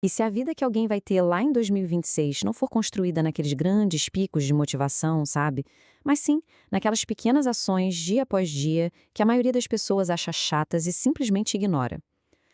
E se a vida que alguém vai ter lá em 2026 não for construída naqueles grandes picos de motivação, sabe? Mas sim naquelas pequenas ações dia após dia que a maioria das pessoas acha chatas e simplesmente ignora.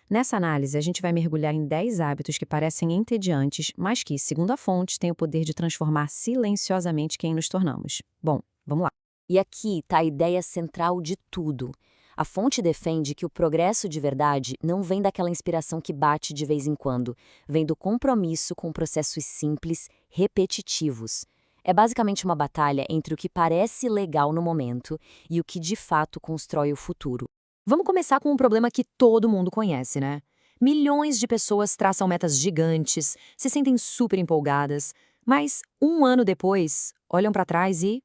Nessa análise, a gente vai mergulhar em 10 hábitos que parecem entediantes, mas que, segundo a fonte, têm o poder de transformar silenciosamente quem nos tornamos. Bom, vamos lá. E aqui está a ideia central de tudo. A fonte defende que o progresso de verdade não vem daquela inspiração que bate de vez em quando, vem do compromisso com processos simples, repetitivos. É basicamente uma batalha entre o que parece legal no momento e o que de fato constrói o futuro. Vamos começar com um problema que todo mundo conhece, né? Milhões de pessoas traçam metas gigantes, se sentem super empolgadas, mas um ano depois olham para trás e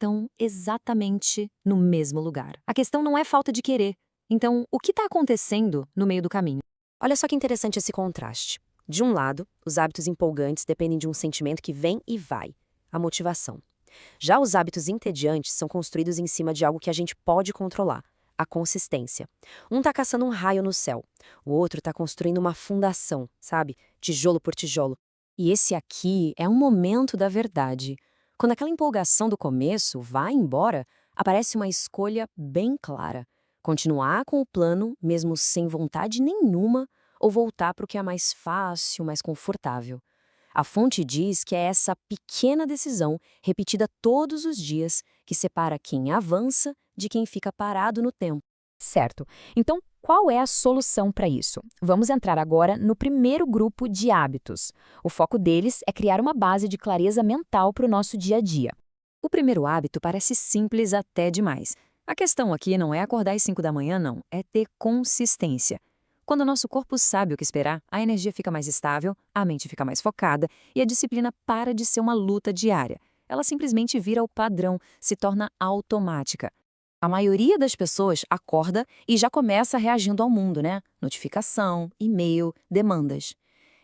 estão exatamente no mesmo lugar. A questão não é falta de querer. Então, o que está acontecendo no meio do caminho? Olha só que interessante esse contraste. De um lado, os hábitos empolgantes dependem de um sentimento que vem e vai, a motivação. Já os hábitos entediantes são construídos em cima de algo que a gente pode controlar, a consistência. Um está caçando um raio no céu, o outro está construindo uma fundação, sabe? Tijolo por tijolo. E esse aqui é um momento da verdade. Quando aquela empolgação do começo vai embora, aparece uma escolha bem clara: continuar com o plano, mesmo sem vontade nenhuma, ou voltar para o que é mais fácil, mais confortável. A fonte diz que é essa pequena decisão, repetida todos os dias, que separa quem avança de quem fica parado no tempo. Certo. Então, qual é a solução para isso? Vamos entrar agora no primeiro grupo de hábitos. O foco deles é criar uma base de clareza mental para o nosso dia a dia. O primeiro hábito parece simples até demais. A questão aqui não é acordar às 5 da manhã, não. É ter consistência. Quando o nosso corpo sabe o que esperar, a energia fica mais estável, a mente fica mais focada e a disciplina para de ser uma luta diária. Ela simplesmente vira o padrão, se torna automática. A maioria das pessoas acorda e já começa reagindo ao mundo, né? Notificação, e-mail, demandas.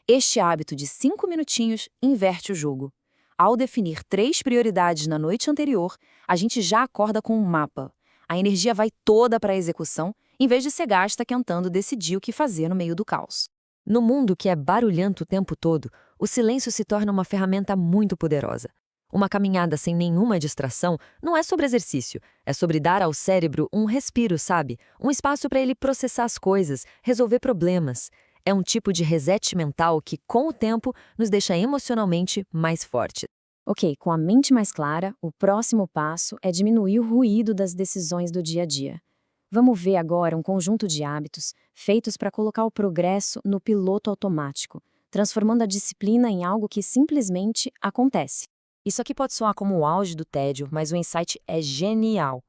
Este hábito de 5 minutinhos inverte o jogo. Ao definir 3 prioridades na noite anterior, a gente já acorda com um mapa. A energia vai toda para a execução, em vez de ser gasta tentando decidir o que fazer no meio do caos. No mundo que é barulhento o tempo todo, o silêncio se torna uma ferramenta muito poderosa. Uma caminhada sem nenhuma distração não é sobre exercício, é sobre dar ao cérebro um respiro, sabe? Um espaço para ele processar as coisas, resolver problemas. É um tipo de reset mental que, com o tempo, nos deixa emocionalmente mais fortes. Ok, com a mente mais clara, o próximo passo é diminuir o ruído das decisões do dia a dia. Vamos ver agora um conjunto de hábitos feitos para colocar o progresso no piloto automático, transformando a disciplina em algo que simplesmente acontece. Isso aqui pode soar como o auge do tédio, mas o insight é genial.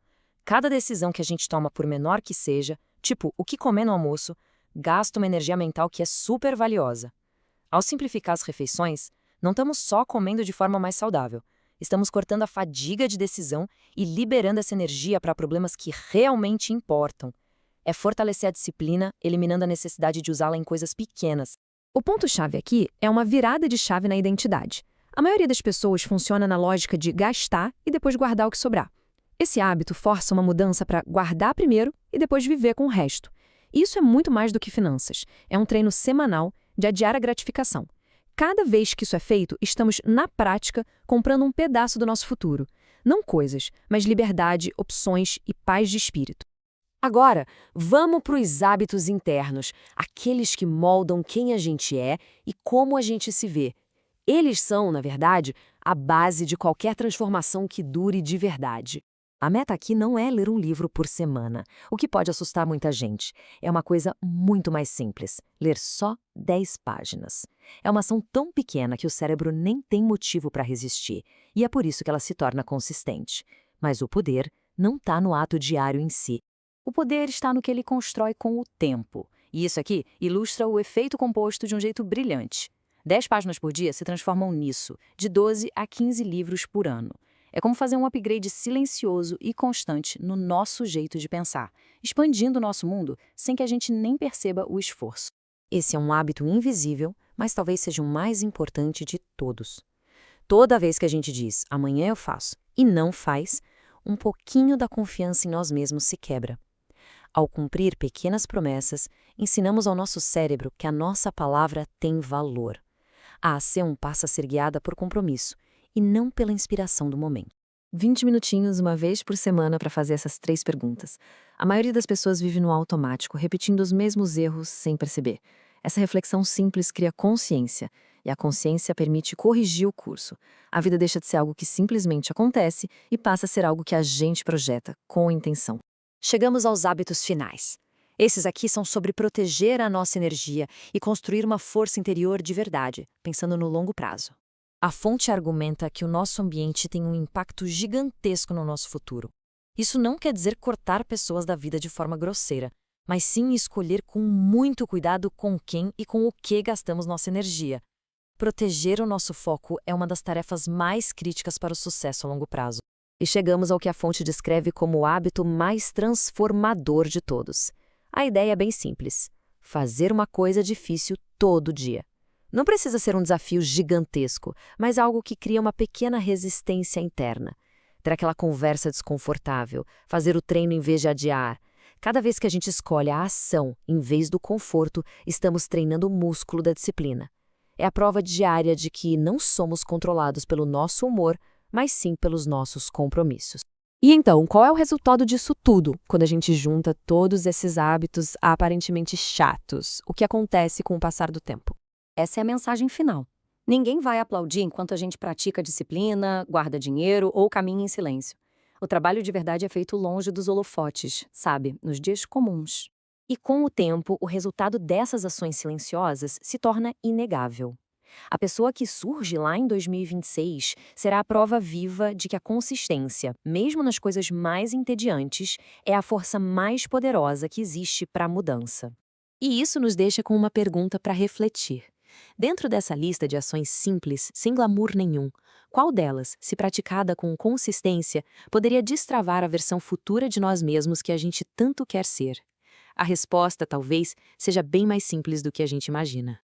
Cada decisão que a gente toma, por menor que seja, tipo o que comer no almoço, gasta uma energia mental que é super valiosa. Ao simplificar as refeições, não estamos só comendo de forma mais saudável. Estamos cortando a fadiga de decisão e liberando essa energia para problemas que realmente importam. É fortalecer a disciplina, eliminando a necessidade de usá-la em coisas pequenas. O ponto-chave aqui é uma virada de chave na identidade. A maioria das pessoas funciona na lógica de gastar e depois guardar o que sobrar. Esse hábito força uma mudança para guardar primeiro e depois viver com o resto. Isso é muito mais do que finanças. É um treino semanal de adiar a gratificação. Cada vez que isso é feito, estamos, na prática, comprando um pedaço do nosso futuro. Não coisas, mas liberdade, opções e paz de espírito. Agora, vamos para os hábitos internos, aqueles que moldam quem a gente é e como a gente se vê. Eles são, na verdade, a base de qualquer transformação que dure de verdade. A meta aqui não é ler um livro por semana, o que pode assustar muita gente. É uma coisa muito mais simples, ler só 10 páginas. É uma ação tão pequena que o cérebro nem tem motivo para resistir, e é por isso que ela se torna consistente. Mas o poder não está no ato diário em si. O poder está no que ele constrói com o tempo. E isso aqui ilustra o efeito composto de um jeito brilhante. 10 páginas por dia se transformam nisso, de 12 a 15 livros por ano. É como fazer um upgrade silencioso e constante no nosso jeito de pensar, expandindo o nosso mundo sem que a gente nem perceba o esforço. Esse é um hábito invisível, mas talvez seja o mais importante de todos. Toda vez que a gente diz, amanhã eu faço, e não faz, um pouquinho da confiança em nós mesmos se quebra. Ao cumprir pequenas promessas, ensinamos ao nosso cérebro que a nossa palavra tem valor. A ação passa a ser guiada por compromisso e não pela inspiração do momento. 20 minutinhos uma vez por semana para fazer essas 3 perguntas. A maioria das pessoas vive no automático, repetindo os mesmos erros sem perceber. Essa reflexão simples cria consciência, e a consciência permite corrigir o curso. A vida deixa de ser algo que simplesmente acontece e passa a ser algo que a gente projeta, com intenção. Chegamos aos hábitos finais. Esses aqui são sobre proteger a nossa energia e construir uma força interior de verdade, pensando no longo prazo. A fonte argumenta que o nosso ambiente tem um impacto gigantesco no nosso futuro. Isso não quer dizer cortar pessoas da vida de forma grosseira, mas sim escolher com muito cuidado com quem e com o que gastamos nossa energia. Proteger o nosso foco é uma das tarefas mais críticas para o sucesso a longo prazo. E chegamos ao que a fonte descreve como o hábito mais transformador de todos. A ideia é bem simples: fazer uma coisa difícil todo dia. Não precisa ser um desafio gigantesco, mas algo que cria uma pequena resistência interna. Ter aquela conversa desconfortável, fazer o treino em vez de adiar. Cada vez que a gente escolhe a ação em vez do conforto, estamos treinando o músculo da disciplina. É a prova diária de que não somos controlados pelo nosso humor, mas sim pelos nossos compromissos. E então, qual é o resultado disso tudo, quando a gente junta todos esses hábitos aparentemente chatos? O que acontece com o passar do tempo? Essa é a mensagem final. Ninguém vai aplaudir enquanto a gente pratica disciplina, guarda dinheiro ou caminha em silêncio. O trabalho de verdade é feito longe dos holofotes, sabe, nos dias comuns. E com o tempo, o resultado dessas ações silenciosas se torna inegável. A pessoa que surge lá em 2026 será a prova viva de que a consistência, mesmo nas coisas mais entediantes, é a força mais poderosa que existe para a mudança. E isso nos deixa com uma pergunta para refletir. Dentro dessa lista de ações simples, sem glamour nenhum, qual delas, se praticada com consistência, poderia destravar a versão futura de nós mesmos que a gente tanto quer ser? A resposta, talvez, seja bem mais simples do que a gente imagina.